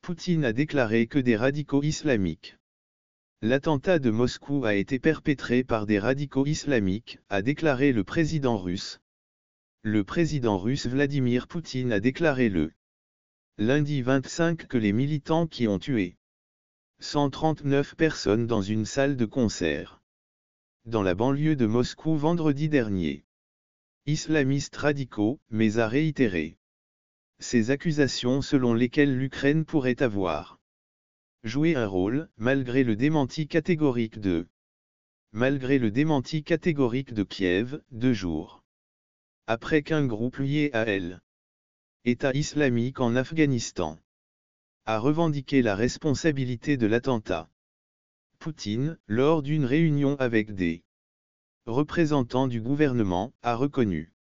Poutine a déclaré que des radicaux islamiques. L'attentat de Moscou a été perpétré par des radicaux islamiques, a déclaré le président russe. Le président russe Vladimir Poutine a déclaré le lundi 25 que les militants qui ont tué 139 personnes dans une salle de concert dans la banlieue de Moscou vendredi dernier. Islamistes radicaux, mais a réitéré ces accusations selon lesquelles l'Ukraine pourrait avoir joué un rôle, malgré le démenti catégorique de Kiev, 2 jours après qu'un groupe lié à État islamique en Afghanistan a revendiqué la responsabilité de l'attentat. Poutine, lors d'une réunion avec des représentants du gouvernement, a reconnu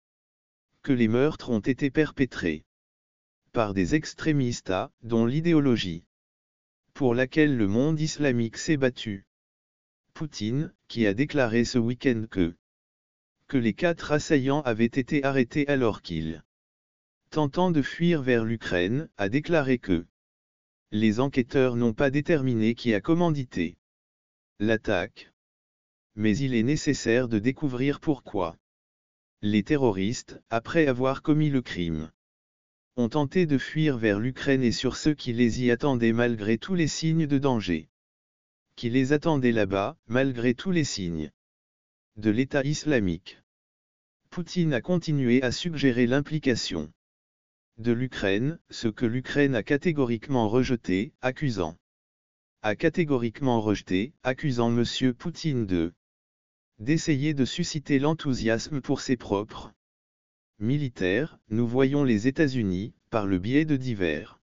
que les meurtres ont été perpétrés par des extrémistes dont l'idéologie pour laquelle le monde islamique s'est battu. Poutine, qui a déclaré ce week-end que les 4 assaillants avaient été arrêtés alors qu'ils tentant de fuir vers l'Ukraine, a déclaré que les enquêteurs n'ont pas déterminé qui a commandité l'attaque. Mais il est nécessaire de découvrir pourquoi les terroristes, après avoir commis le crime, ont tenté de fuir vers l'Ukraine et sur ceux qui les y attendaient malgré tous les signes de danger qui les attendaient là-bas, malgré tous les signes de l'État islamique. Poutine a continué à suggérer l'implication de l'Ukraine, ce que l'Ukraine a catégoriquement rejeté, accusant M. Poutine d'essayer de susciter l'enthousiasme pour ses propres militaires. Nous voyons les États-Unis, par le biais de divers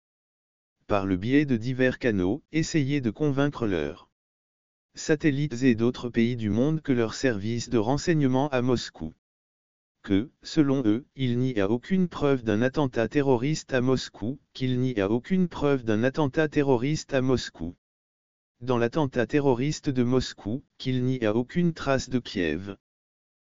canaux, essayer de convaincre leurs satellites et d'autres pays du monde que leurs services de renseignement à Moscou que, selon eux, il n'y a aucune preuve d'un attentat terroriste à Moscou, dans l'attentat terroriste de Moscou, qu'il n'y a aucune trace de Kiev.